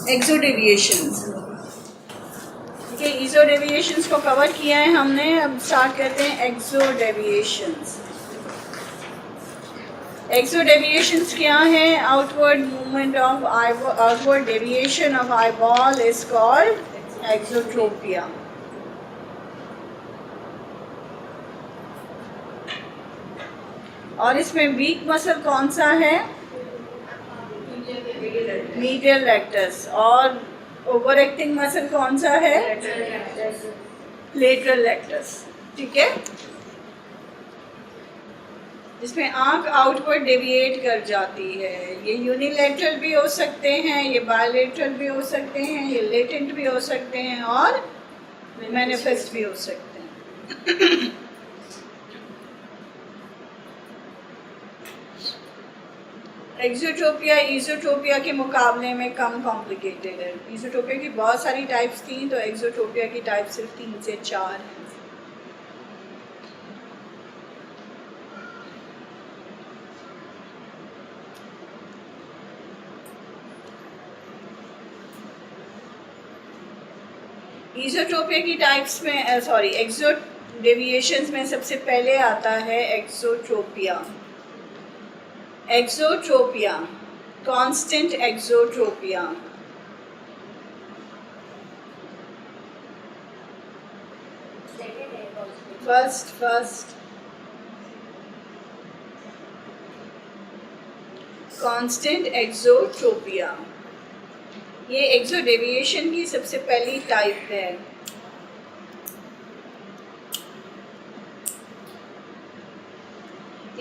एक्सो deviations. ठीक है, ईजो deviations को कवर किया है हमने। अब स्टार्ट करते हैं एक्सो डेविएशंस। एक्सो डेविएशंस क्या है? Outward movement of outward deviation of eye ball is called exotropia. और इसमें वीक मसल कौन सा है? Medial rectus. और ओवर एक्टिंग मसल कौन सा है? Lateral rectus. ठीक है, जिसमें आंख आउटवर्ड डेविएट कर जाती है। ये यूनिलेटरल भी हो सकते हैं, ये बायलेटरल भी हो सकते हैं, ये लेटेंट भी हो सकते हैं और मैनिफेस्ट भी हो सकते हैं। एक्सोट्रोपिया ईजोट्रोपिया के मुकाबले में कम कॉम्प्लिकेटेड है। ईजोट्रोपिया की बहुत सारी टाइप्स थी, तो एक्सोट्रोपिया की टाइप सिर्फ 3 से 4 हैं। ईजोट्रोपिया की टाइप्स में एक्सो डेविएशंस में सबसे पहले आता है exotropia. Exotropia, constant exotropia. First constant exotropia, ये एक्सो डेविएशन की सबसे पहली टाइप है।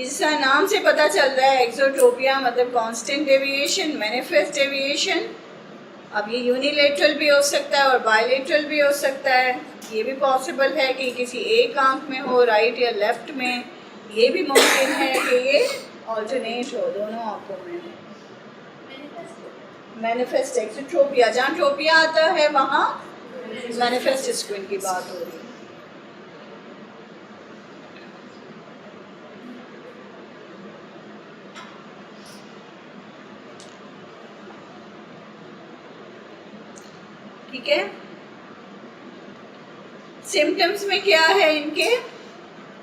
इसका नाम से पता चल रहा है एक्सोट्रोपिया मतलब कांस्टेंट डेविएशन, मैनिफेस्ट डेविएशन। अब ये यूनिलेटरल भी हो सकता है और बायलेटरल भी हो सकता है। ये भी पॉसिबल है कि किसी एक आंख में हो, राइट या लेफ्ट में। ये भी मुमकिन है कि ये ऑल्टरनेट हो, दोनों आंखों में। मैनिफेस्ट एक्सोट्रोपिया, जहाँ ट्रोपिया आता है वहाँ मैनिफेस्ट स्क्विन की बात हो रही है। ठीक है, सिम्टम्स में क्या है इनके?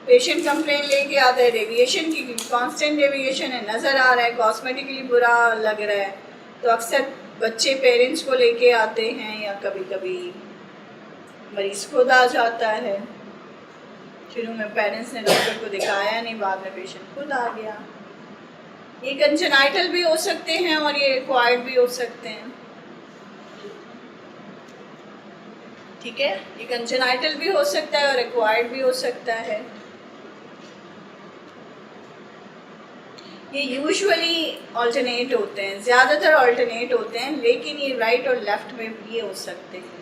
पेशेंट कंप्लेन लेके आता है डेविएशन की, कांस्टेंट डेविएशन है, नज़र आ रहा है, कॉस्मेटिकली बुरा लग रहा है। तो अक्सर बच्चे पेरेंट्स को लेके आते हैं या कभी कभी मरीज खुद आ जाता है। शुरू में पेरेंट्स ने डॉक्टर को दिखाया नहीं, बाद में पेशेंट खुद आ गया। ये कंजेनाइटल भी हो सकते हैं और ये एक्वायर्ड भी हो सकते हैं। ठीक है, ये कंजेनाइटल भी हो सकता है और एक्वायर्ड भी हो सकता है। ये यूजुअली ऑल्टरनेट होते हैं, ज़्यादातर ऑल्टरनेट होते हैं, लेकिन ये राइट और लेफ्ट में भी हो सकते हैं।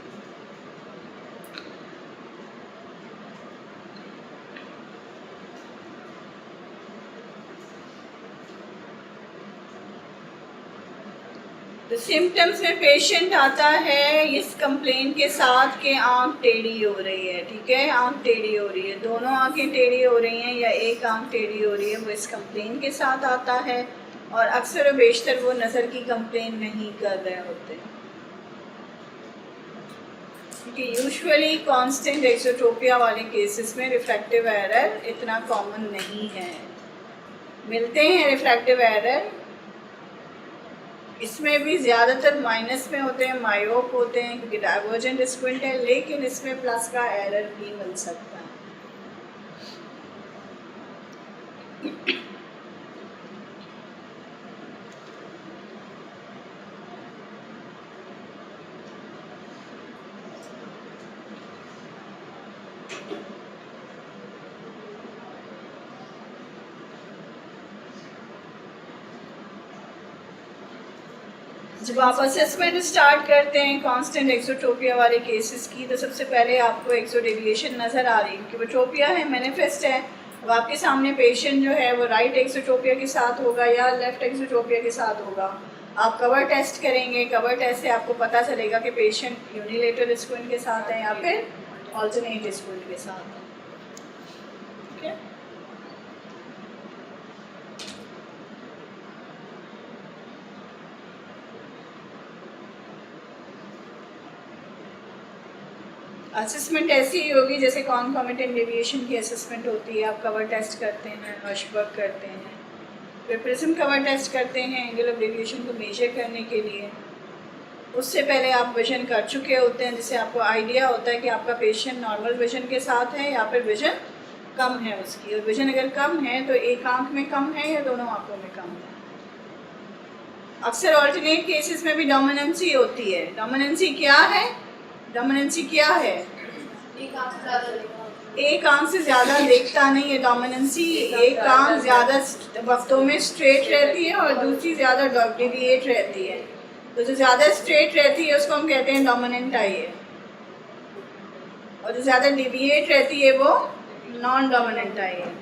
तो सिम्टम्स में पेशेंट आता है इस कंप्लेंट के साथ कि आंख टेढ़ी हो रही है। ठीक है, आंख टेढ़ी हो रही है, दोनों आंखें टेढ़ी हो रही हैं या एक आंख टेढ़ी हो रही है, वो इस कंप्लेंट के साथ आता है। और अक्सर और बेशतर वो नज़र की कंप्लेंट नहीं कर रहे होते, क्योंकि यूजुअली कांस्टेंट एक्सोट्रोपिया वाले केसेस में रिफ्रैक्टिव एरर इतना कॉमन नहीं है। मिलते हैं रिफ्रैक्टिव एरर, इसमें भी ज़्यादातर माइनस में होते हैं, मायोप होते हैं क्योंकि डाइवर्जेंट स्क्विंट है, लेकिन इसमें प्लस का एरर भी मिल सकता है। जब आप असेसमेंट स्टार्ट करते हैं कांस्टेंट एक्सोट्रोपिया वाले केसेस की, तो सबसे पहले आपको एक्सो डेविएशन नज़र आ रही है क्योंकि वो ट्रोपिया है, मैनिफेस्ट है। अब आपके सामने पेशेंट जो है वो राइट एक्सोट्रोपिया के साथ होगा या लेफ्ट एक्सोट्रोपिया के साथ होगा। आप कवर टेस्ट करेंगे, कवर टेस्ट से आपको पता चलेगा कि पेशेंट यूनिलेटरल स्क्विंट के साथ है या फिर ऑल्टरनेट स्क्विंट के साथ है। ठीक है, असेसमेंट ऐसी ही होगी जैसे कॉन्कॉमिटेंट डेविएशन की असेसमेंट होती है। आप कवर टेस्ट करते हैं, हर्शबर्ग करते हैं, फिर प्रिज्म कवर टेस्ट करते हैं एंगल ऑफ डेविएशन को मेजर करने के लिए। उससे पहले आप विजन कर चुके होते हैं, जिससे आपको आइडिया होता है कि आपका पेशेंट नॉर्मल विजन के साथ है या फिर विजन कम है उसकी। और विजन अगर कम है तो एक आंख में कम है या दोनों आंखों में कम है। अक्सर ऑल्टरनेट केसेस में भी डोमिनेंसी होती है। डोमिनेंसी क्या है? डोमिनेंसी क्या है? एक आंख से ज़्यादा देखता नहीं है। डोमिनेंसी एक आंख ज़्यादा वक्तों में स्ट्रेट रहती है और दूसरी ज़्यादा डेविएट रहती है। तो जो ज़्यादा स्ट्रेट रहती है उसको हम कहते हैं डोमिनेंट आई है, और जो ज़्यादा डेविएट रहती है वो नॉन डोमिनेंट आई है।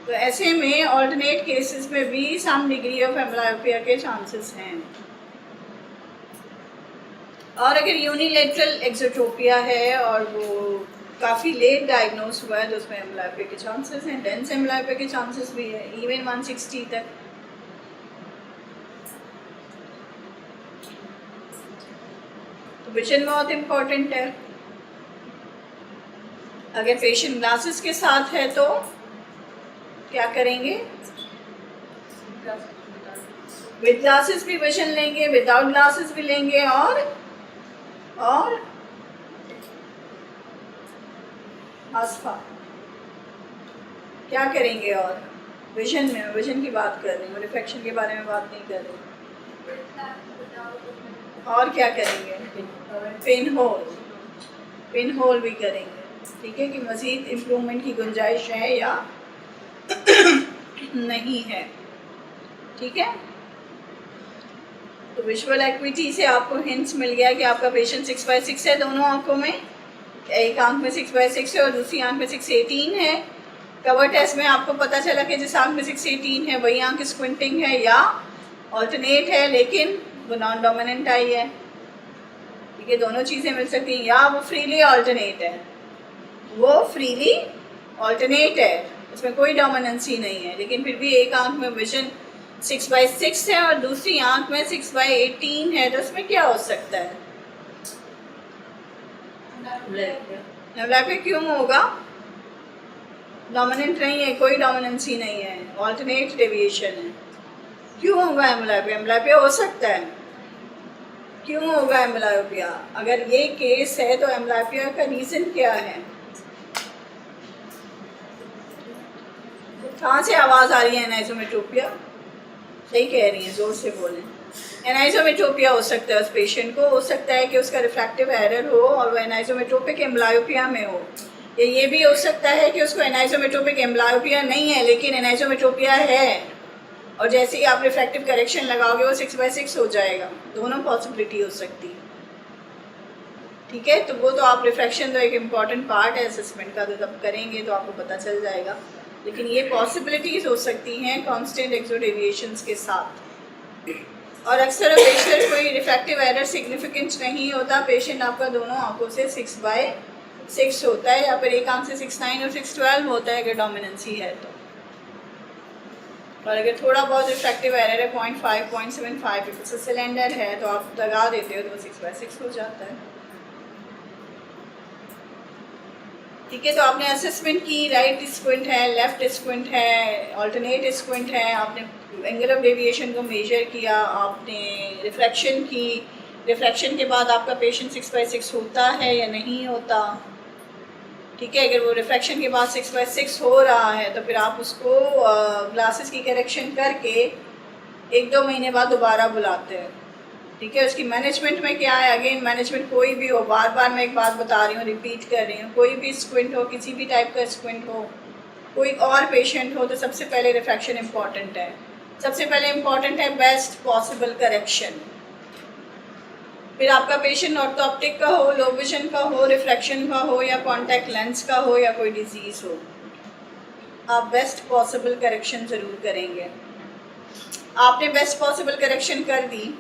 तो ऐसे में ऑल्टरनेट केसेस में भी सम डिग्री ऑफ एम्ब्लायोपिया के चांसेस हैं। और अगर यूनिलेटरल एक्सोट्रोपिया है और वो काफ़ी लेट डायग्नोस हुआ है तो उसमें एम्ब्लायोपिया के चांसेस हैं। डेंस एम्ब्लायोपिया के चांसेस भी है, इवन 160 तक। तो विजन बहुत इम्पोर्टेंट है। अगर पेशेंट ग्लासेस के साथ है तो क्या करेंगे? विद ग्लासेस भी विजन लेंगे, विदाउट ग्लासेस भी लेंगे, और आसफा क्या करेंगे? और विजन में, विजन की बात कर रही हूँ, रिफ्लेक्शन के बारे में बात नहीं कर रही। और क्या करेंगे? पिन होल भी करेंगे। ठीक है, कि मज़ीद इम्प्रूवमेंट की गुंजाइश है या नहीं है। ठीक है, तो विजुअल एक्विटी से आपको हिंट्स मिल गया कि आपका पेशेंट 6/6 है दोनों आंखों में। एक आंख में 6/6 है और दूसरी आंख में 6/18 है। कवर टेस्ट में आपको पता चला कि जिस आंख में 6/18 है वही आंख स्क्विंटिंग है या ऑल्टरनेट है, लेकिन वो नॉन डोमिनेंट आई है। ठीक है, दोनों चीज़ें मिल सकती हैं। या वो फ्रीली ऑल्टरनेट है, वो फ्रीली ऑल्टरनेट है, उसमें कोई डोमिनेंसी नहीं है, लेकिन फिर भी एक आंख में विजन 6/6 है और दूसरी आंख में 6/18 है। तो उसमें क्या हो सकता है? एम्ब्लायोपिया क्यों होगा? डोमिनेंट नहीं है, कोई डोमिनेंसी नहीं है, ऑल्टरनेट डेविएशन है। क्यों होगा एम्ब्लायोपिया? एम्ब्लायोपिया हो सकता है। क्यों होगा एम्ब्लायोपिया? अगर ये केस है तो एम्ब्लायोपिया का रीज़न क्या है? कहाँ से आवाज़ आ रही है? एनाइसोमेट्रोपिया। सही कह रही हैं, ज़ोर से बोलें। एनाइसोमेट्रोपिया हो सकता है उस पेशेंट को। हो सकता है कि उसका रिफ्रैक्टिव एरर हो और वो एनाइसोमेट्रोपिक एम्ब्लायोपिया में हो। ये भी हो सकता है कि उसको एनाइसोमेट्रोपिक एम्ब्लायोपिया नहीं है लेकिन एनाइसोमेट्रोपिया है, और जैसे ही आप रिफ्रैक्टिव करेक्शन लगाओगे वो 6/6 हो जाएगा। दोनों पॉसिबिलिटी हो सकती है। ठीक है, तो वो तो आप रिफ्रैक्शन तो एक इम्पॉर्टेंट पार्ट है असेसमेंट का, तो जब करेंगे तो आपको पता चल जाएगा। लेकिन ये पॉसिबिलिटीज़ हो सकती हैं कांस्टेंट एक्सो डेविएशंस के साथ। और अक्सर पेशेंट कोई रिफ्रैक्टिव एरर सिग्निफिकेंट नहीं होता। पेशेंट आपका दोनों आंखों से 6/6 होता है या फिर एक आंख से 6/9 और 6/12 होता है अगर डोमिनेंसी है तो। और अगर थोड़ा बहुत रिफ्रैक्टिव एरर है 0.5, 0.75, सिलेंडर है तो आप लगा देते हो तो वो 6/6 हो जाता है। ठीक है, तो आपने असेसमेंट की, राइट स्क्विंट है, लेफ्ट स्क्विंट है, ऑल्टरनेट स्क्विंट है, आपने एंगल ऑफ डेविएशन को मेजर किया, आपने रिफ्रैक्शन की। रिफ्रैक्शन के बाद आपका पेशेंट 6/6 होता है या नहीं होता। ठीक है, अगर वो रिफ्रैक्शन के बाद 6/6 हो रहा है तो फिर आप उसको ग्लासेस की करेक्शन करके 1-2 महीने बाद दोबारा बुलाते हैं। ठीक है, उसकी मैनेजमेंट में क्या है? अगेन मैनेजमेंट कोई भी हो, बार बार मैं एक बात बता रही हूँ, रिपीट कर रही हूँ, कोई भी स्क्विंट हो, किसी भी टाइप का स्क्विंट हो, कोई और पेशेंट हो, तो सबसे पहले रिफ्रैक्शन इम्पॉर्टेंट है। सबसे पहले इम्पॉर्टेंट है बेस्ट पॉसिबल करेक्शन। फिर आपका पेशेंट ऑर्थोप्टिक का हो, लो विजन का हो, रिफ्रैक्शन का हो या कॉन्टैक्ट लेंस का हो या कोई डिजीज़ हो, आप बेस्ट पॉसिबल करेक्शन ज़रूर करेंगे। आपने बेस्ट पॉसिबल करेक्शन कर दी।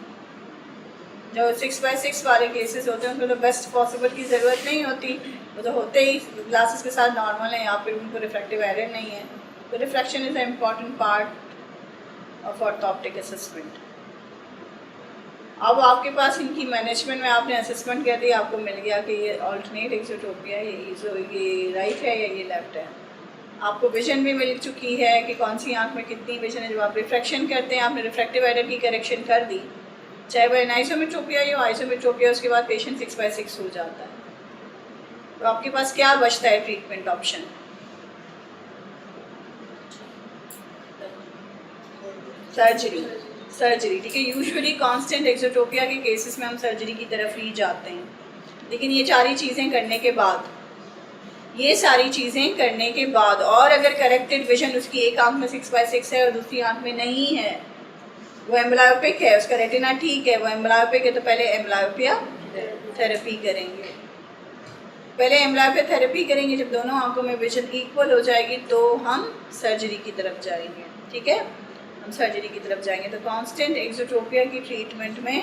जो 6/6 वाले केसेस होते हैं उनको तो बेस्ट पॉसिबल की ज़रूरत नहीं होती, वो तो होते ही ग्लासेस के साथ नॉर्मल है या फिर उनको रिफ्रैक्टिव एरर नहीं है। तो refraction is a important part of orthoptic assessment. अब आपके पास इनकी मैनेजमेंट में आपने असेसमेंट कर दी, आपको मिल गया कि ये ऑल्टरनेट एक्सोट्रोपिया है, ये राइट है या ये लेफ्ट है। आपको विजन भी मिल चुकी है कि कौन सी आंख में कितनी विजन है। जब आप रिफ्रैक्शन करते हैं, आपने रिफ्रैक्टिव एरर की करेक्शन कर दी, चाहे वह एनाइसोमेट्रोपिया या आइसोमेट्रोपिया, उसके बाद पेशेंट 6/6 हो जाता है। तो आपके पास क्या बचता है ट्रीटमेंट ऑप्शन? सर्जरी, ठीक है। यूजुअली कांस्टेंट एक्सोट्रोपिया के केसेस में हम सर्जरी की तरफ ही जाते हैं, लेकिन ये सारी चीज़ें करने के बाद और अगर करेक्टेड विजन उसकी एक आंख में 6/6 है और दूसरी आंख में नहीं है, वो एम्ब्लायोपिक है, उसका रेटिना ठीक है, वो एम्ब्लायोपिक है, तो पहले एम्ब्लायोपिया थेरेपी करेंगे। जब दोनों आंखों में विजन इक्वल हो जाएगी तो हम सर्जरी की तरफ जाएंगे, ठीक है। हम सर्जरी की तरफ जाएंगे। तो कांस्टेंट एक्सोट्रोपिया की ट्रीटमेंट में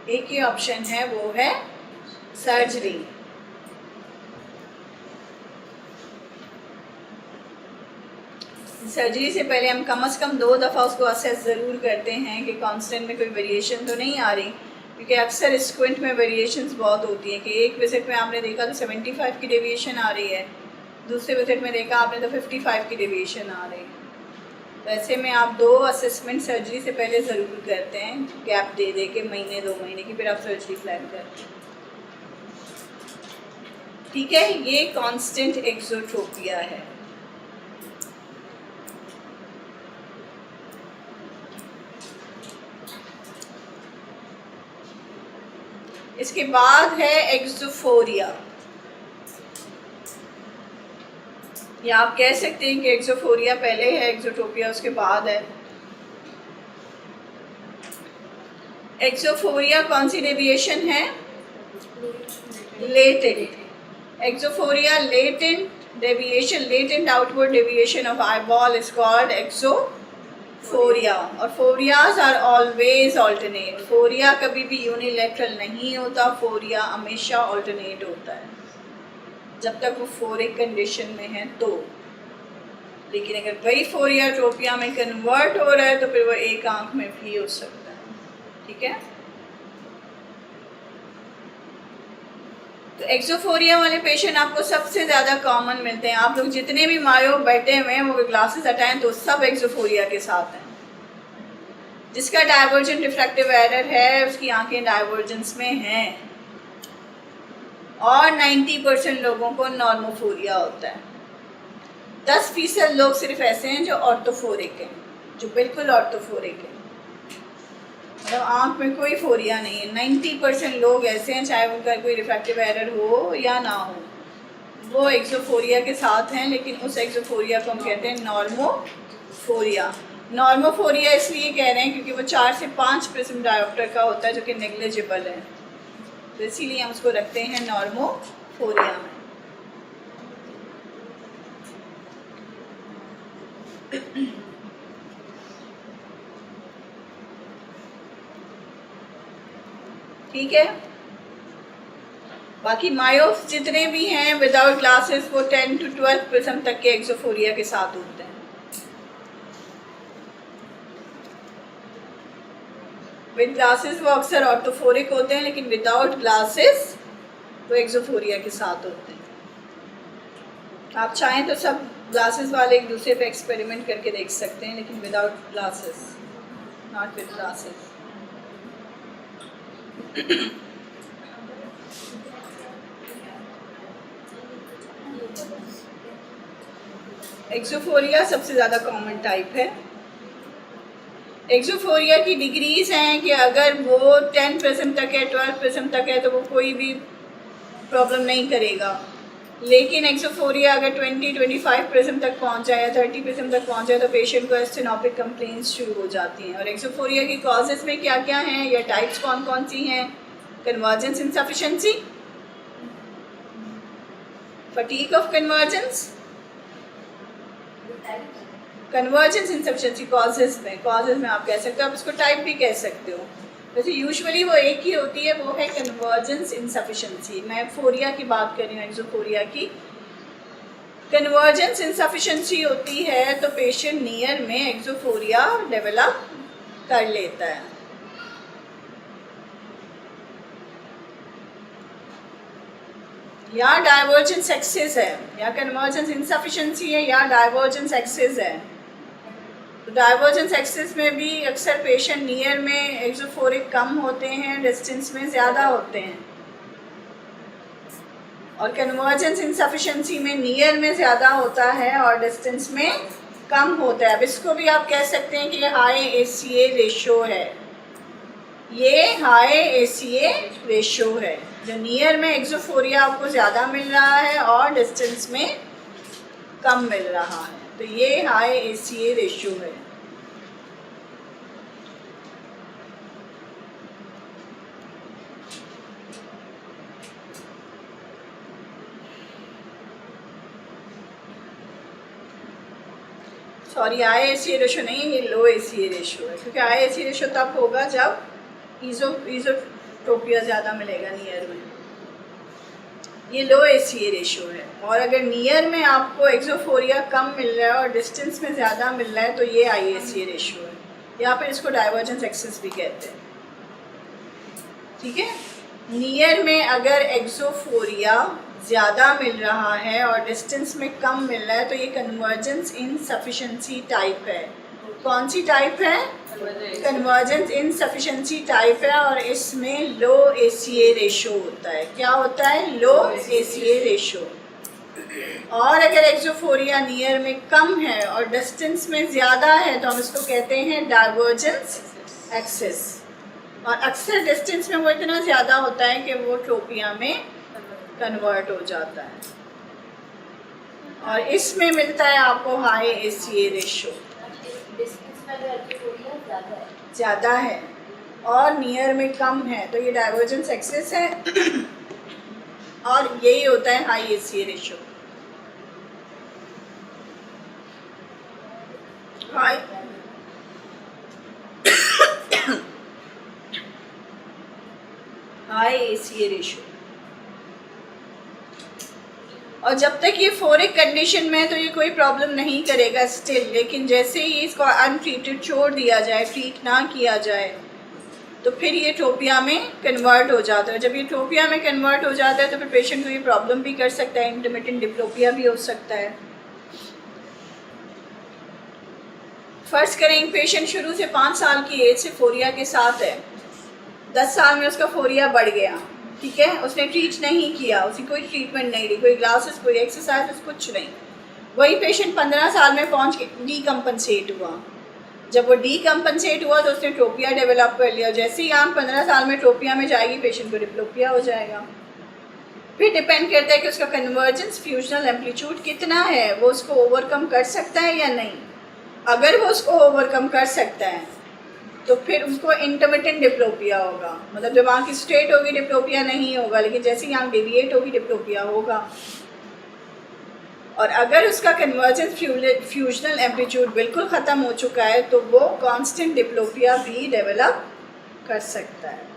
एक ही ऑप्शन है, वो है सर्जरी। सर्जरी से पहले हम कम से कम 2 दफ़ा उसको असेस ज़रूर करते हैं कि कांस्टेंट में कोई वेरिएशन तो नहीं आ रही, क्योंकि अक्सर स्क्विंट में वेरिएशंस बहुत होती हैं कि एक विजिट में आपने देखा तो 75 की डेविएशन आ रही है, दूसरे विजिट में देखा आपने तो 55 की डेविएशन आ रही है। तो ऐसे में आप 2 असेसमेंट सर्जरी से पहले ज़रूर करते हैं, गैप दे के महीने 2 महीने की, फिर आप सर्जरी प्लान करते हैं, ठीक है। ये कांस्टेंट एक्सोट्रोपिया है। इसके बाद है एक्सोफोरिया, या आप कह सकते हैं कि एक्सोफोरिया पहले है, एक्सोट्रोपिया उसके बाद है। एक्सोफोरिया कौन सी डेविएशन है? Latent. Exophoria latent deviation, latent outward deviation of eyeball is called exophoria. और phorias are always alternate. Phoria कभी भी यूनिलैटरल नहीं होता, फोरिया हमेशा ऑल्टरनेट होता है जब तक वो फोरिक कंडीशन में है तो। लेकिन अगर वही फोरिया ट्रोपिया में कन्वर्ट हो रहा है तो फिर वो एक आंख में भी हो सकता है, ठीक है। तो एक्सोफोरिया वाले पेशेंट आपको सबसे ज़्यादा कॉमन मिलते हैं। आप लोग जितने भी मायो बैठे हुए हैं वो ग्लासेस हटाएं तो सब एक्सोफोरिया के साथ हैं। जिसका डाइवर्जेंट रिफ्रैक्टिव एरर है उसकी आंखें डाइवर्जेंस में हैं, और 90% लोगों को नॉर्मोफोरिया होता है। 10% लोग सिर्फ ऐसे हैं जो ऑर्थोफोरिक हैं, जो बिल्कुल ऑर्थोफोरिक है, मतलब आँख में कोई फोरिया नहीं है। 90% लोग ऐसे हैं, चाहे उनका कोई रिफ्रैक्टिव एरर हो या ना हो, वो एक्सोफोरिया के साथ हैं, लेकिन उस एक्सोफोरिया को हम कहते हैं नॉर्मोफोरिया। नॉर्मोफोरिया इसलिए कह रहे हैं क्योंकि वो 4 से 5% डायोप्टर का होता है, जो कि नेग्लिजिबल है, तो इसीलिए हम उसको रखते हैं नॉर्मोफोरिया में। ठीक है। बाकी मायोप्स जितने भी हैं विदाउट ग्लासेस वो 10 to 12% तक के एक्सोफोरिया के साथ होते हैं। विद ग्लासेस वो अक्सर ऑर्थोफोरिक होते हैं, लेकिन विदाउट ग्लासेस वो एक्सोफोरिया के साथ होते हैं। आप चाहें तो सब ग्लासेस वाले एक दूसरे पे एक्सपेरिमेंट करके देख सकते हैं, लेकिन without glasses, not with glasses. Exophoria सबसे ज़्यादा कॉमन टाइप है। एक्सोफोरिया की डिग्रीज हैं कि अगर वो 10% तक है, 12% तक है, तो वो कोई भी प्रॉब्लम नहीं करेगा। लेकिन एक्सोफोरिया अगर 20-25% तक पहुंच जाए या 30% तक पहुंच जाए तो पेशेंट को एस्टेनोपिक कंप्लेंट्स शुरू हो जाती हैं। और एक्सोफोरिया की कॉजेज़ में क्या क्या हैं या टाइप्स कौन कौन सी हैं? Convergence insufficiency, fatigue of convergence, convergence insufficiency causes में आप कह सकते हो, आप इसको टाइप भी कह सकते हो। वैसे यूजुअली वो एक ही होती है, वो है कन्वर्जेंस इनसफिशिएंसी। मैं फोरिया की बात कर रही हूँ, एक्सोफोरिया की। कन्वर्जेंस इनसफिशिएंसी होती है तो पेशेंट नियर में एक्सोफोरिया डेवलप कर लेता है। या डाइवर्जेंस एक्सेस है, या कन्वर्जेंस इनसफिशिएंसी है, या डाइवर्जेंस एक्सेस है। तो डाइवर्जेंस एक्सेस में भी अक्सर पेशेंट नियर में एक्सोफोरिक कम होते हैं, डिस्टेंस में ज़्यादा होते हैं, और कन्वर्जेंस इनसफिशिएंसी में नियर में ज़्यादा होता है और डिस्टेंस में कम होता है। अब इसको भी आप कह सकते हैं कि ये हाई ACA रेशो है, ये हाई ACA रेशो है। जो नियर में एक्सोफोरिया आपको ज़्यादा मिल रहा है और डिस्टेंस में कम मिल रहा है, तो ये हाई ACA रेशो है। सॉरी, हाई ACA रेशो नहीं है, ये लो ACA रेशो है, क्योंकि हाई ACA रेशो तब होगा जब इज़ोट्रोपिया ज़्यादा मिलेगा नियर में। ये लो ACA रेशो है। और अगर नियर में आपको एक्सोफोरिया कम मिल रहा है और डिस्टेंस में ज़्यादा मिल रहा है तो ये हाई ACA रेशो है, या फिर इसको डाइवर्जेंस एक्सेस भी कहते हैं। ठीक है, नियर में अगर एक्सोफोरिया ज़्यादा मिल रहा है और डिस्टेंस में कम मिल रहा है तो ये कन्वर्जेंस इनसफिशिएंसी टाइप है। कौन सी टाइप है? कन्वर्जेंस इनसफिशिएंसी टाइप है, और इसमें लो ACA रेशो होता है। क्या होता है? लो ACA रेशो। और अगर एक्सोफोरिया नियर में कम है और डिस्टेंस में ज़्यादा है तो हम इसको कहते हैं डाइवर्जेंस एक्सेस। और अक्सर डिस्टेंस में वो इतना ज़्यादा होता है कि वो ट्रोपिया में कन्वर्ट हो जाता है, और इसमें मिलता है आपको हाई ACA रेशो। ज़्यादा है और नियर में कम है तो ये डाइवर्जेंस एक्सेस है, और यही होता है high ACA ratio. High ACA ratio. और जब तक ये फोरिक कंडीशन में है तो ये कोई प्रॉब्लम नहीं करेगा स्टिल, लेकिन जैसे ही इसको अनट्रीटेड छोड़ दिया जाए, ट्रीट ना किया जाए, तो फिर ये ट्रोपिया में कन्वर्ट हो जाता है। जब ये ट्रोपिया में कन्वर्ट हो जाता है तो फिर पेशेंट को ये प्रॉब्लम भी कर सकता है, इंटरमिटेंट डिप्लोपिया भी हो सकता है। फ़र्ज़ करें पेशेंट शुरू से 5 साल की एज से फोरिया के साथ है, 10 साल में उसका फोरिया बढ़ गया, ठीक है, उसने ट्रीट नहीं किया, उसकी कोई ट्रीटमेंट नहीं ली, कोई ग्लासेस, कोई एक्सरसाइज, कुछ नहीं। वही पेशेंट 15 साल में पहुंच के डीकम्पनसेट हुआ। जब वो डीकम्पनसेट हुआ तो उसने ट्रोपिया डेवलप कर लिया। जैसे ही आम 15 साल में ट्रोपिया में जाएगी पेशेंट को डिप्लोपिया हो जाएगा। फिर डिपेंड करता है कि उसका कन्वर्जेंस फ्यूजनल एम्पलीट्यूड कितना है, वो उसको ओवरकम कर सकता है या नहीं। अगर वो उसको ओवरकम कर सकता है तो फिर उसको इंटरमिटेंट डिप्लोपिया होगा, मतलब जब आँख स्ट्रेट होगी डिप्लोपिया नहीं होगा, लेकिन जैसे ही आँख डेविएट होगी डिप्लोपिया होगा। और अगर उसका कन्वर्जेंस फ्यूजनल एम्पलीट्यूड बिल्कुल ख़त्म हो चुका है तो वो कांस्टेंट डिप्लोपिया भी डेवलप कर सकता है।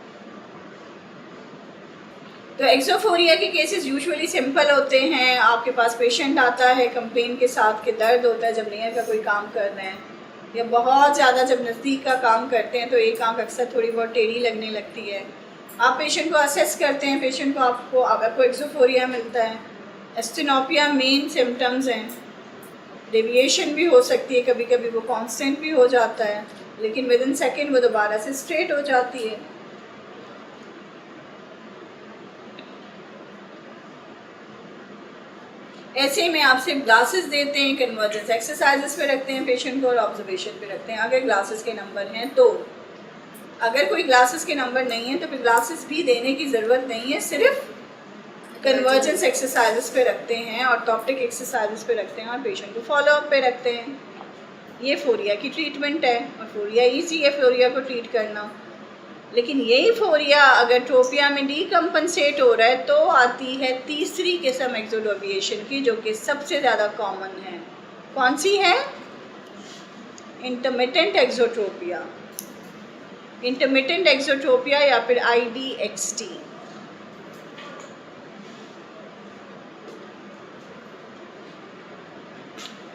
तो एक्सोफोरिया के केसेस यूजुअली सिंपल होते हैं। आपके पास पेशेंट आता है कंप्लेन के साथ कि दर्द होता है जब नियर का कोई काम कर रहे हैं, या बहुत ज़्यादा जब नज़दीक का काम करते हैं तो एक आँख अक्सर थोड़ी बहुत टेढ़ी लगने लगती है। आप पेशेंट को असेस करते हैं, पेशेंट को आपको एक्सोफोरिया मिलता है, एस्टेनोपिया मेन सिम्टम्स हैं, डेविएशन भी हो सकती है, कभी कभी वो कांस्टेंट भी हो जाता है, लेकिन विद इन सेकेंड वो दोबारा से स्ट्रेट हो जाती है। ऐसे में आपसे ग्लासेस देते हैं, कन्वर्जेंस एक्सरसाइजेस पे रखते हैं पेशेंट को और ऑब्जर्वेशन पे रखते हैं अगर ग्लासेस के नंबर हैं तो। अगर कोई ग्लासेस के नंबर नहीं है तो फिर ग्लासेस भी देने की ज़रूरत नहीं है, सिर्फ कन्वर्जेंस एक्सरसाइजेस पे रखते हैं, ऑर्थोप्टिक एक्सरसाइजेस पे रखते हैं और पेशेंट को फॉलोअप पे रखते हैं। ये फोरिया की ट्रीटमेंट है, और फोरिया ईजी है फोरिया को ट्रीट करना। लेकिन यही फोरिया अगर ट्रोपिया में डीकम्पनसेट हो रहा है तो आती है तीसरी किस्म एक्सोडेविएशन की, जो कि सबसे ज़्यादा कॉमन है। कौन सी है? Intermittent exotropia. इंटरमिटेंट एक्सोट्रोपिया या फिर IDXT।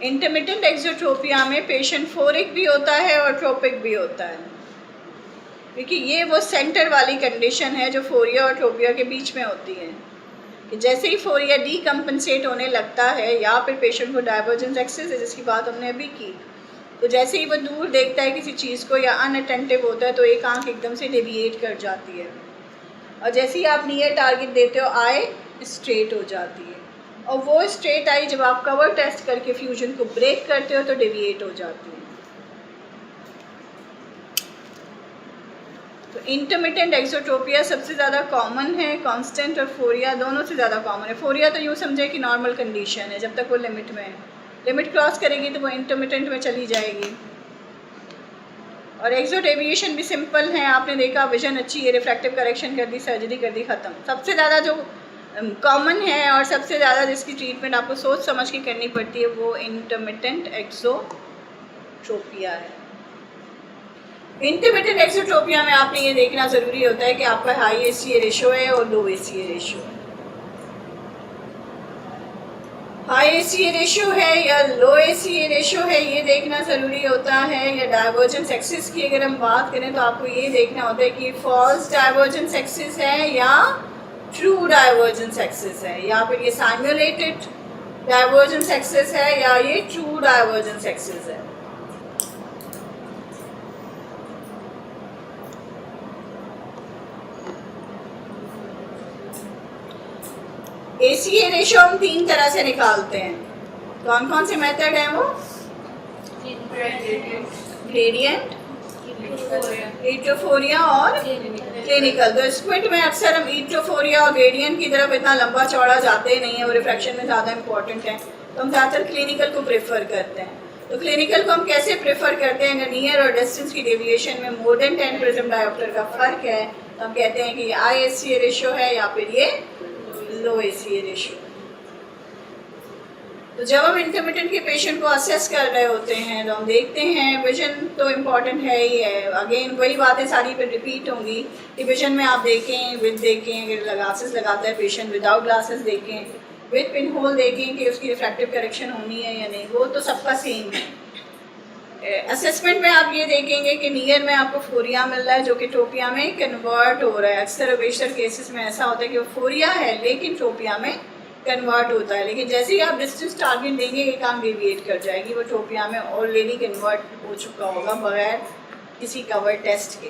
इंटरमिटेंट एक्सोट्रोपिया में पेशेंट फोरिक भी होता है और ट्रोपिक भी होता है, क्योंकि ये वो सेंटर वाली कंडीशन है जो फोरिया और ट्रोपिया के बीच में होती है। कि जैसे ही फोरिया डीकम्पनसेट होने लगता है या फिर पेशेंट को डायवर्जेंस एक्सिस है जिसकी बात हमने अभी की, तो जैसे ही वो दूर देखता है किसी चीज़ को या अनअटेंटिव होता है तो एक आंख एकदम से डेविएट कर जाती है, और जैसे ही आप नियर टारगेट देते हो आई स्ट्रेट हो जाती है, और वो स्ट्रेट आई जब आप कवर टेस्ट करके फ्यूजन को ब्रेक करते हो तो डेविएट हो जाती है। तो इंटरमिटेंट एक्सोट्रोपिया सबसे ज़्यादा कॉमन है, कांस्टेंट और फोरिया दोनों से ज़्यादा कॉमन है। फोरिया तो यूँ समझे कि नॉर्मल कंडीशन है, जब तक वो लिमिट में है, लिमिट क्रॉस करेगी तो वो इंटरमिटेंट में चली जाएगी। और एक्सो डेविएशन भी सिंपल है, आपने देखा विजन अच्छी है, रिफ्रैक्टिव करेक्शन कर दी, सर्जरी कर दी, ख़त्म। सबसे ज़्यादा जो कॉमन है और सबसे ज़्यादा जिसकी ट्रीटमेंट आपको सोच समझ के करनी पड़ती है वो इंटरमिटेंट एक्सोट्रोपिया है। इंटरमिटेंट एक्सोट्रोपिया में आपने ये देखना ज़रूरी होता है कि आपका हाई ACA रेशो है और लो ACA रेशो है। हाई ACA रेशो है या लो ACA रेशो है ये देखना ज़रूरी होता है। या डायवर्जेंस एक्सिस की अगर हम बात करें तो आपको ये देखना होता है कि फॉल्स डायवर्जेंस एक्सिस है या ट्रू डायवर्जेंस एक्सिस है, या फिर ये सिमुलेटेड डायवर्जेंस एक्सिस है या ये ट्रू डायवर्जेंस एक्सिस है। ACA रेशो हम 3 तरह से निकालते हैं। कौन कौन से मेथड हैं वो? ग्रेडियंट, इट्रोफोरिया और क्लिनिकल। तो स्क्विंट में अक्सर हम इट्रोफोरिया और ग्रेडियंट की तरफ इतना लंबा चौड़ा जाते नहीं है, वो रिफ्रैक्शन में ज़्यादा इंपॉर्टेंट है, तो हम ज़्यादातर क्लिनिकल को प्रेफर करते हैं। तो क्लिनिकल को हम कैसे प्रेफर करते हैं? अगर नियर और डिस्टेंस की डेविएशन में मोर देन 10 प्रिज्म डायोप्टर का फ़र्क है तो हम कहते हैं कि ये हाई ACA रेशो है या फिर ये लो ACA रेशो। तो जब हम इंटरमिटेंट के पेशेंट को असेस कर रहे होते हैं तो हम देखते हैं विजन तो इम्पॉर्टेंट है ही है। अगेन वही बातें सारी पे रिपीट होंगी कि विजन में आप देखें, विद देखें, अगर ग्लासेस लगाता है पेशेंट विदाउट ग्लासेस देखें, विद पिन होल देखें कि उसकी रिफ्रैक्टिव करेक्शन होनी है या नहीं, वो तो सबका सेम है। असेसमेंट में आप ये देखेंगे कि नियर में आपको फोरिया मिल रहा है जो कि ट्रोपिया में कन्वर्ट हो रहा है। अक्सर बेशतर केसेस में ऐसा होता है कि वो फोरिया है लेकिन ट्रोपिया में कन्वर्ट होता है, लेकिन जैसे ही आप डिस्टेंस टारगेट देंगे एक आंख डेविएट कर जाएगी, वो ट्रोपिया में ऑलरेडी कन्वर्ट हो चुका होगा बगैर किसी कवर टेस्ट के।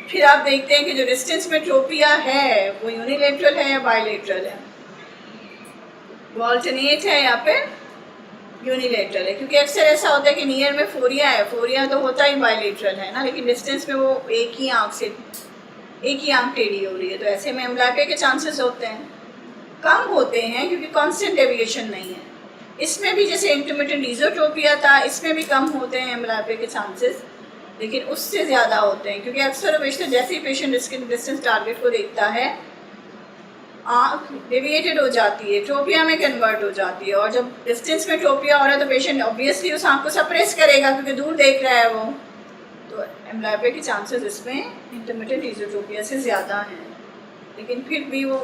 फिर आप देखते हैं कि जो डिस्टेंस में ट्रोपिया है वो यूनिलेटरल है या बायलेटरल है, वो ऑल्टरनेट है या फिर यूनिलेटरल है। क्योंकि अक्सर ऐसा होता है कि नियर में फोरिया है, फोरिया तो होता ही बायलेटरल है ना, लेकिन डिस्टेंस में वो एक ही आंख टेढ़ी हो रही है, तो ऐसे में एम्ब्लाइपिया के चांसेस होते हैं कम होते हैं क्योंकि कांस्टेंट डेविएशन नहीं है। इसमें भी जैसे इंटरमिटेंट इज़ोट्रोपिया था, इसमें भी कम होते हैं एम्ब्लाइपिया के चांसेस, लेकिन उससे ज़्यादा होते हैं क्योंकि अक्सर बेशतर जैसे ही पेशेंट डिस्टेंस टारगेट को देखता है आँख डेविएटेड हो जाती है, ट्रोपिया में कन्वर्ट हो जाती है, और जब डिस्टेंस में ट्रोपिया हो रहा है तो पेशेंट ऑब्वियसली उस आँख को सप्रेस करेगा क्योंकि दूर देख रहा है वो, तो एम्ब्लाइपिया के चांसेस इसमें इंटरमिटेंट इज़ोट्रोपिया से ज़्यादा हैं, लेकिन फिर भी वो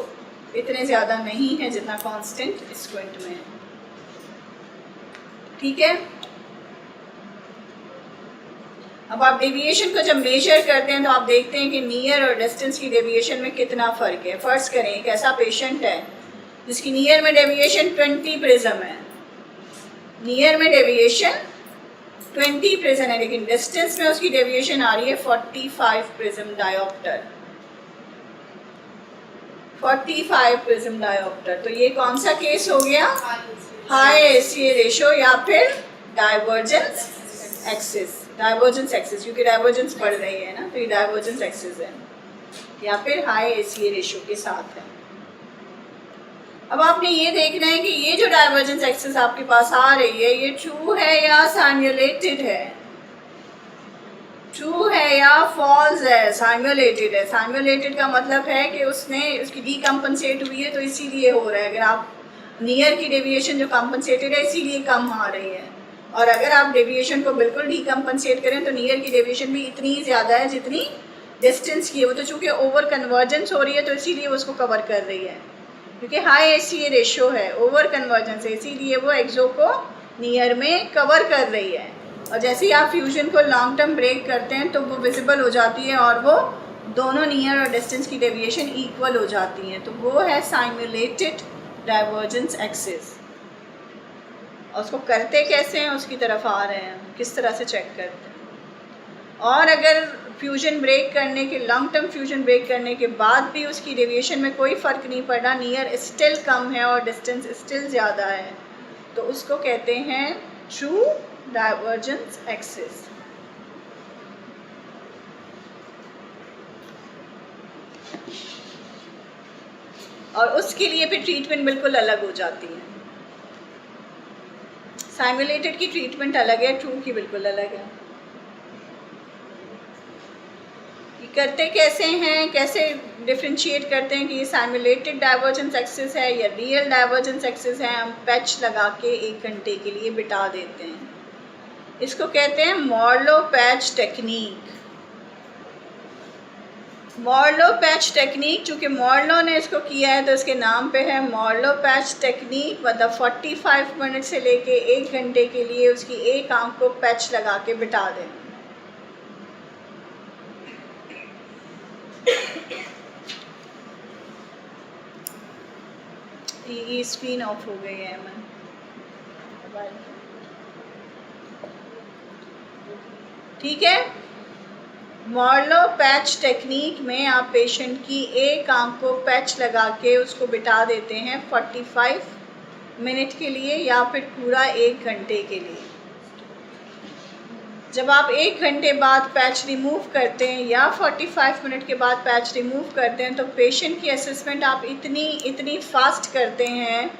इतने ज़्यादा नहीं है जितना कांस्टेंट स्क्विंट में है। ठीक है, अब आप डेविएशन को जब मेजर करते हैं तो आप देखते हैं कि नियर और डिस्टेंस की डेविएशन में कितना फ़र्क है। फर्स्ट करें एक ऐसा पेशेंट है जिसकी नियर में डेविएशन 20 प्रिज्म है, नियर में डेविएशन 20 प्रिज्म है, लेकिन डिस्टेंस में उसकी डेविएशन आ रही है 45 प्रिज्म डायोप्टर, 45 प्रिज्म डायोप्टर। तो ये कौन सा केस हो गया? हाई ACA रेशो या फिर डायवर्जेंस एक्सिस, डायवर्जेंस एक्सिस, क्योंकि डायवर्जेंस बढ़ रही है ना, तो ये डायवर्जेंस एक्सिस है या फिर हाई ACA रेशो के साथ है। अब आपने ये देखना है कि ये जो डायवर्जेंस एक्सिस आपके पास आ रही है ये ट्रू है या सिमुलेटेड है, ट्रू है या फॉल्स है, सिमुलेटेड है। सिमुलेटेड का मतलब है कि उसकी डीकम्पनसेट हुई है तो इसीलिए हो रहा है। अगर आप नियर की डेविएशन जो कम्पनसेटेड है इसीलिए कम आ रही है, और अगर आप डेविएशन को बिल्कुल डीकम्पनसेट करें तो नियर की डेविएशन भी इतनी ही ज़्यादा है जितनी डिस्टेंस की है। वो तो चूँकि ओवर कन्वर्जेंस हो रही है तो इसीलिए वो उसको कवर कर रही है, क्योंकि हाई ACA रेशो है, ओवर कन्वर्जेंस है, इसीलिए वो एक्सो को नियर में कवर कर रही है। और जैसे ही आप फ्यूजन को लॉन्ग टर्म ब्रेक करते हैं तो वो विजिबल हो जाती है और वो दोनों नियर और डिस्टेंस की डेविएशन इक्वल हो जाती हैं, तो वो है साइमुलेटेड डाइवर्जेंस एक्सिस। और उसको करते कैसे हैं उसकी तरफ आ रहे हैं, किस तरह से चेक करते हैं। और अगर फ्यूजन ब्रेक करने के, लॉन्ग टर्म फ्यूजन ब्रेक करने के बाद भी उसकी डेविएशन में कोई फ़र्क नहीं पड़ा, नियर स्टिल कम है और डिस्टेंस स्टिल ज़्यादा है, तो उसको कहते हैं ट्रू डाइवर्जेंस एक्सिस। और उसके लिए फिर ट्रीटमेंट बिल्कुल अलग हो जाती है। साइमुलेटेड की ट्रीटमेंट अलग है, ट्रू की बिल्कुल अलग है। ये करते कैसे हैं, कैसे डिफ्रेंशिएट करते हैं कि ये साइमुलेटेड डाइवर्जेंस एक्सिस है या रियल डाइवर्जेंस एक्सिस है। हम पैच लगा के 1 घंटे के लिए बिठा देते हैं। इसको कहते हैं मॉर्लो पैच टेक्निक। मॉर्लो पैच टेक्निक, चूँकि मॉर्लो ने इसको किया है तो इसके नाम पे है मॉर्लो पैच टेक्निक। मतलब 45 मिनट से लेके 1 घंटे के लिए उसकी एक आंख को पैच लगा के बिठा दें। ये स्क्रीन ऑफ हो गई है मैं ठीक है। मॉर्लो पैच टेक्निक में आप पेशेंट की एक आंख को पैच लगा के उसको बिठा देते हैं 45 मिनट के लिए या फिर पूरा 1 घंटे के लिए। जब आप 1 घंटे बाद पैच रिमूव करते हैं या 45 मिनट के बाद पैच रिमूव करते हैं तो पेशेंट की असेसमेंट आप इतनी फास्ट करते हैं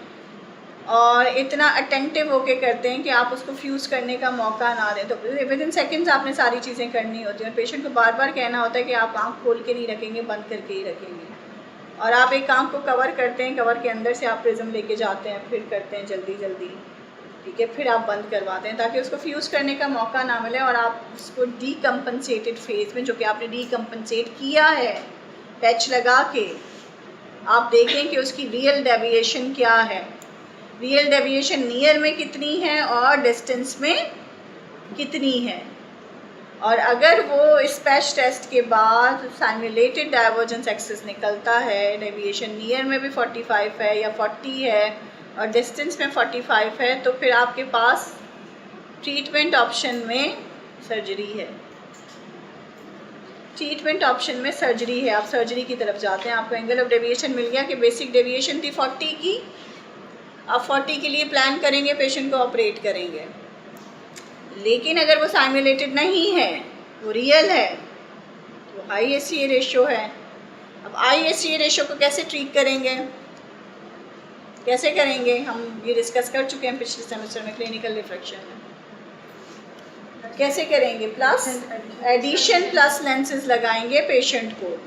और इतना अटेंटिव होके करते हैं कि आप उसको फ्यूज़ करने का मौका ना दें। तो विद इन सेकेंड्स आपने सारी चीज़ें करनी होती हैं और पेशेंट को बार बार कहना होता है कि आप आँख खोल के नहीं रखेंगे, बंद करके ही रखेंगे। और आप एक आँख को कवर करते हैं, कवर के अंदर से आप प्रिज्म लेके जाते हैं, फिर करते हैं जल्दी जल्दी, ठीक है, फिर आप बंद करवाते हैं ताकि उसको फ्यूज़ करने का मौका ना मिले और आप उसको डीकम्पनसेटेड फेज़ में, जो कि आपने डीकम्पनसेट किया है पैच लगा के, आप देखें कि उसकी रियल डेविएशन क्या है। रियल डेविएशन नियर में कितनी है और डिस्टेंस में कितनी है। और अगर वो इस पैच टेस्ट के बाद साइमुलेटेड डाइवर्जेंस एक्सिस निकलता है, डेविएशन नियर में भी 45 है या 40 है और डिस्टेंस में 45 है, तो फिर आपके पास ट्रीटमेंट ऑप्शन में सर्जरी है। ट्रीटमेंट ऑप्शन में सर्जरी है, आप सर्जरी की तरफ जाते हैं। आपको एंगल ऑफ डेविएशन मिल गया कि बेसिक डेविएशन थी 40 की, आप 40 के लिए प्लान करेंगे, पेशेंट को ऑपरेट करेंगे। लेकिन अगर वो साइमुलेटेड नहीं है, वो रियल है, तो हाई एससीए रेशो है। अब हाई एससीए रेशो को कैसे ट्रीट करेंगे, कैसे करेंगे, हम ये डिस्कस कर चुके हैं पिछले सेमेस्टर में क्लिनिकल रिफ्रैक्शन में। कैसे करेंगे, प्लस एडिशन प्लस लेंसेज लगाएंगे पेशेंट को,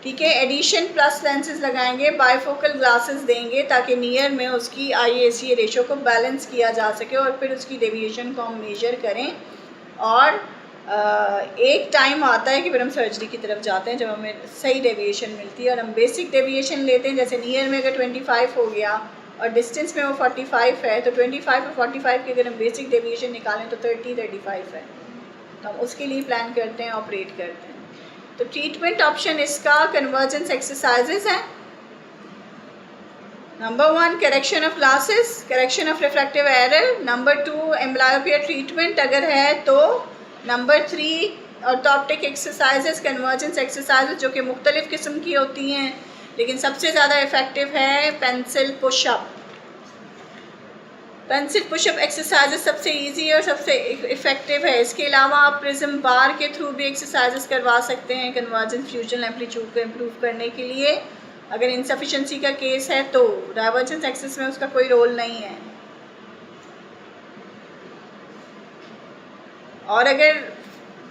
ठीक है। एडिशन प्लस लेंसेज लगाएंगे, बाइफोकल ग्लासेस देंगे ताकि नियर में उसकी IACA रेशो को बैलेंस किया जा सके और फिर उसकी डेविएशन को हम मेजर करें। और एक टाइम आता है कि फिर हम सर्जरी की तरफ जाते हैं जब हमें सही डेविएशन मिलती है और हम बेसिक डेविएशन लेते हैं। जैसे नियर में अगर 25 हो गया और डिस्टेंस में वो 45 है, तो 25 और 45 की अगर हम बेसिक डेविएशन निकालें तो 30-35 है, तो हम उसके लिए प्लान करते हैं, ऑपरेट करते हैं। तो ट्रीटमेंट ऑप्शन इसका कन्वर्जेंस एक्सरसाइजेज हैं। Number 1 correction of glasses, correction of refractive error. Number 2 amblyopia treatment अगर है तो। Number 3 orthoptic exercises, convergence exercises, जो कि मुख्तलिफ़ किस्म की होती हैं, लेकिन सबसे ज़्यादा इफ़ेक्टिव है pencil pushup. Pencil pushup exercises सबसे इजी और सबसे इफ़ेक्टिव है। इसके अलावा आप प्रिज्म बार के थ्रू भी एक्सरसाइजेस करवा सकते हैं कन्वर्जेंस फ्यूजन एम्पलीट्यूड को इम्प्रूव करने के लिए। अगर इनसफिशेंसी का केस है तो डाइवर्जेंस एक्सिस में उसका कोई रोल नहीं है। और अगर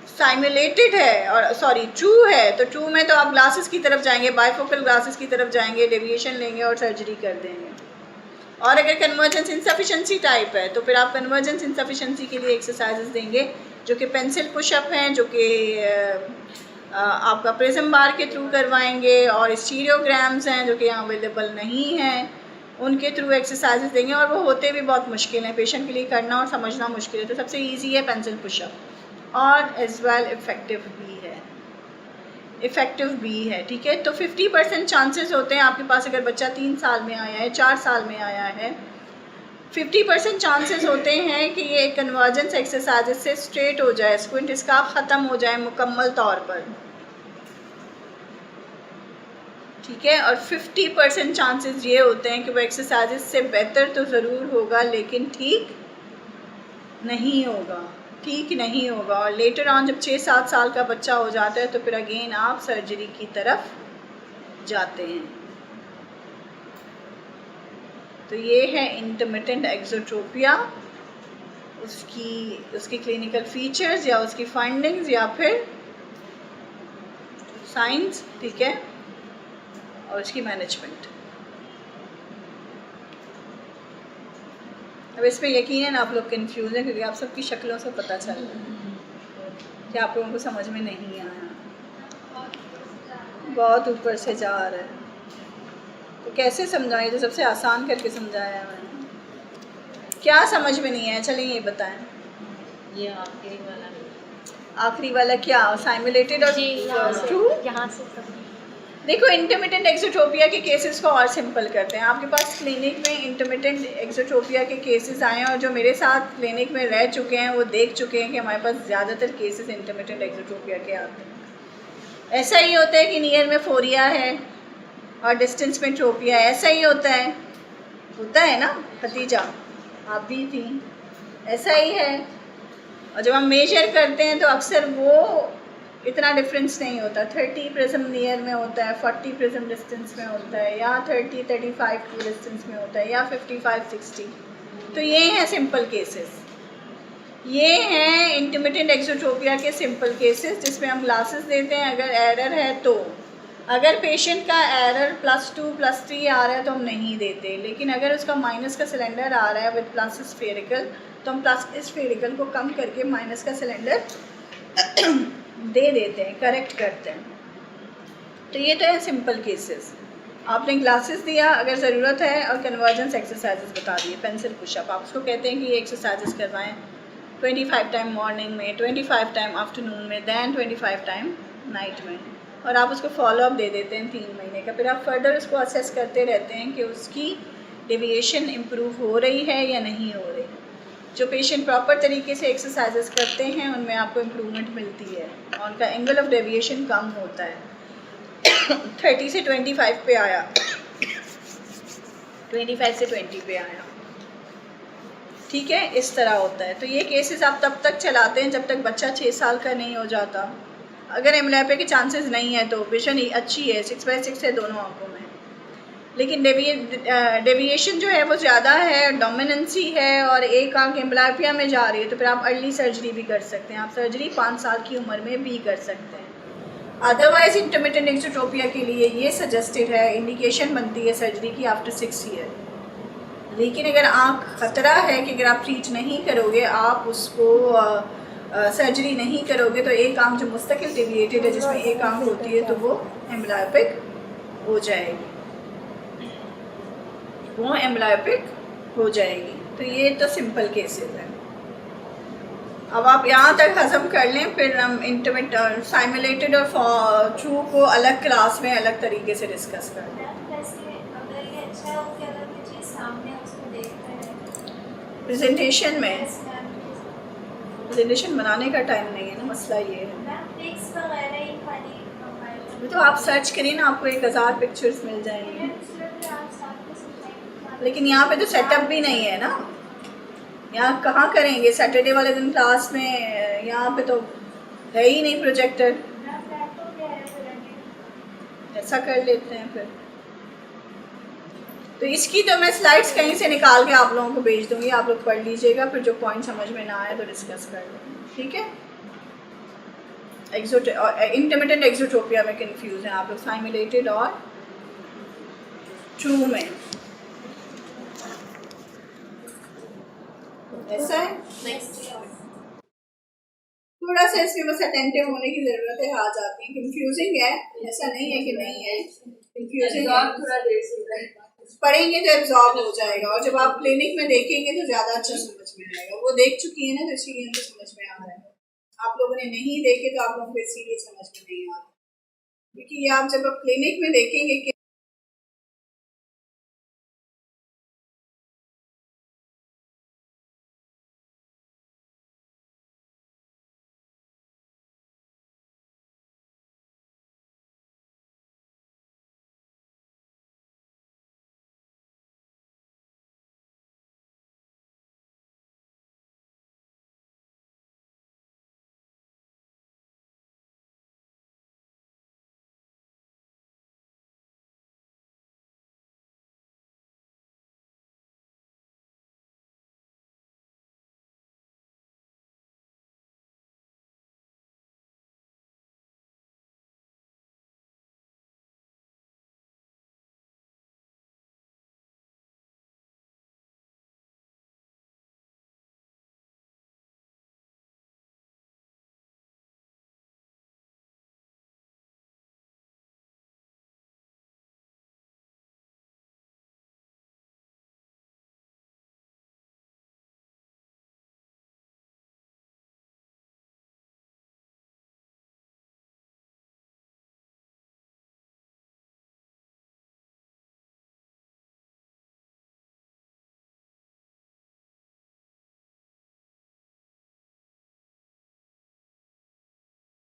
साइमुलेटेड है और ट्रू है, तो ट्रू में तो आप ग्लासेस की तरफ जाएंगे, बाइफोकल ग्लासेस की तरफ जाएंगे, डेविएशन लेंगे और सर्जरी कर देंगे। और अगर कन्वर्जेंस इनसफिशेंसी टाइप है तो फिर आप कन्वर्जेंस इनसफिशेंसी के लिए एक्सरसाइजेस देंगे, जो कि पेंसिल पुशअप हैं, जो कि आपका प्रिज्म बार के थ्रू करवाएंगे, और स्टीरियोग्राम्स हैं जो कि यहाँ अवेलेबल नहीं हैं, उनके थ्रू एक्सरसाइजेस देंगे। और वो होते भी बहुत मुश्किल हैं, पेशेंट के लिए करना और समझना मुश्किल है। तो सबसे ईजी है पेंसिल पुशअप और एज वेल इफ़ेक्टिव भी है। इफ़ेक्टिव बी है, ठीक है। तो 50% चांसेस होते हैं आपके पास, अगर बच्चा 3 साल में आया है, 4 साल में आया है, 50% चांसेस होते हैं कि ये कन्वर्जेंस एक्सरसाइज से स्ट्रेट हो जाए, स्क्विंट इसका ख़त्म हो जाए मुकम्मल तौर पर, ठीक है। और 50% चांसेस ये होते हैं कि वो एक्सरसाइज से बेहतर तो ज़रूर होगा लेकिन ठीक नहीं होगा, ठीक नहीं होगा। और लेटर ऑन जब 6-7 साल का बच्चा हो जाता है तो फिर अगेन आप सर्जरी की तरफ जाते हैं। तो ये है इंटरमिटेंट एक्सोट्रोपिया, उसकी क्लिनिकल फीचर्स या उसकी फाइंडिंग्स या फिर साइंस, ठीक है, और उसकी मैनेजमेंट। अब इसमें यकीनन आप लोग कंफ्यूज हैं क्योंकि आप सबकी शक्लों से पता चल रहा है कि आप लोगों को समझ में नहीं आया, बहुत ऊपर से जा रहा है। तो कैसे समझाएं? तो सबसे आसान करके समझाया है मैंने, क्या समझ में नहीं आया? चलिए ये बताएं। ये आखिरी वाला आखिरी वाला क्या साइमुलेटेड और ट्रू? यहाँ से सब देखो, इंटरमिटेंट एक्सोट्रोपिया के केसेस को और सिंपल करते हैं। आपके पास क्लिनिक में इंटरमिटेंट एक्सोट्रोपिया के केसेस आए हैं और जो मेरे साथ क्लिनिक में रह चुके हैं वो देख चुके हैं कि हमारे पास ज़्यादातर केसेस इंटरमिटेंट एक्सोट्रोपिया के आते हैं। ऐसा ही होता है कि नियर में फोरिया है और डिस्टेंस में ट्रोपिया है, ऐसा ही होता है ना खतीजा, आप भी थी, ऐसा ही है। और जब हम मेजर करते हैं तो अक्सर वो इतना डिफरेंस नहीं होता, 30 प्रिज्म नियर में होता है, 40 प्रिज्म डिस्टेंस में होता है, या 30-35 की डिस्टेंस में होता है, या 55-60। तो ये हैं सिंपल केसेस, ये हैं इंटरमिटेंट एक्सोट्रोपिया के सिंपल केसेस जिसमें हम ग्लासेस देते हैं। अगर एरर है तो, अगर पेशेंट का एरर +2 +3 आ रहा है तो हम नहीं देते, लेकिन अगर उसका माइनस का सिलेंडर आ रहा है विद प्लस स्फेरिकल तो हम प्लस स्फेरिकल को कम करके माइनस का सिलेंडर दे देते हैं, करेक्ट करते हैं। तो ये तो है सिंपल केसेस। आपने ग्लासेस दिया अगर ज़रूरत है और कन्वर्जेंस एक्सरसाइजेस बता दिए, पेंसिल पुशअप, आप उसको कहते हैं कि ये एक्सरसाइजेस करवाएं 25 टाइम मॉर्निंग में, 25 टाइम आफ्टरनून में, दैन 25 टाइम नाइट में, और आप उसको फॉलोअप दे देते हैं 3 महीने का। फिर आप फर्दर उसको असेस करते रहते हैं कि उसकी डेविएशन इम्प्रूव हो रही है या नहीं हो रही। जो पेशेंट प्रॉपर तरीके से एक्सरसाइजेस करते हैं उनमें आपको इम्प्रूवमेंट मिलती है और उनका एंगल ऑफ डेविएशन कम होता है। 30 से 25 पे आया, 25 से 20 पे आया, ठीक है, इस तरह होता है। तो ये केसेस आप तब तक चलाते हैं जब तक बच्चा 6 साल का नहीं हो जाता। अगर एम्ब्लायोपिया के चांसेस नहीं है तो विजन अच्छी है, 6/6 है दोनों आँखों में, लेकिन डेविएशन जो है वो ज़्यादा है, डोमिनेंसी है और एक आँख एम्ब्लायोपिया में जा रही है, तो फिर आप अर्ली सर्जरी भी कर सकते हैं। आप सर्जरी 5 साल की उम्र में भी कर सकते हैं। अदरवाइज इंटरमिटेंट एक्सोट्रोपिया के लिए ये सजेस्टेड है, इंडिकेशन बनती है सर्जरी की आफ्टर 6 ईयर। लेकिन अगर आँख ख़तरा है कि अगर आप ट्रीट नहीं करोगे, आप उसको सर्जरी नहीं करोगे, तो एक आँख जो मुस्तकिल डेविएटेड है जिसमें एक आँख होती है तो वो एम्ब्लायोपिक हो जाएगी, वो एम्ब्लायोपिक हो जाएगी। तो ये तो सिंपल केसेस है। अब आप यहाँ तक हज़म कर लें, फिर हम इंटरमिटेंट साइमुलेटेड और ट्रू को अलग क्लास में अलग तरीके से डिस्कस कर लें। प्रेजेंटेशन में प्रेजेंटेशन बनाने का टाइम नहीं है ना, मसला ये है। तो आप सर्च करिए ना, आपको 1000 पिक्चर्स मिल जाएंगे, लेकिन यहाँ पे तो सेटअप भी नहीं है ना, यहाँ कहाँ करेंगे सैटरडे वाले दिन क्लास में, यहाँ पे तो है ही नहीं प्रोजेक्टर। ऐसा कर लेते हैं फिर, तो इसकी तो मैं स्लाइड्स कहीं से निकाल के आप लोगों को भेज दूँगी, आप लोग पढ़ लीजिएगा, फिर जो पॉइंट समझ में ना आए तो डिस्कस कर लेंगे, ठीक है। इंटरमिटेंट एक्सोट्रोपिया में कंफ्यूज हैं आप लोग, साइमुलेटेड और ट्रू में ऐसा है। थोड़ा सा इसमें बस अटेंटिव होने की ज़रूरत है, आ जाती है, कंफ्यूजिंग है, ऐसा नहीं है कि नहीं है, कंफ्यूजिंग है, थोड़ा देर से पढ़ेंगे तो एब्जॉर्ब हो जाएगा, और जब आप क्लिनिक में देखेंगे तो ज़्यादा अच्छा समझ में आएगा। वो देख चुकी है ना तो इसीलिए उनको समझ में आ रहा है, आप लोगों ने नहीं देखे तो आप लोगों को इसीलिए समझ में नहीं आ रहा। क्योंकि ये आप जब आप क्लिनिक में देखेंगे कि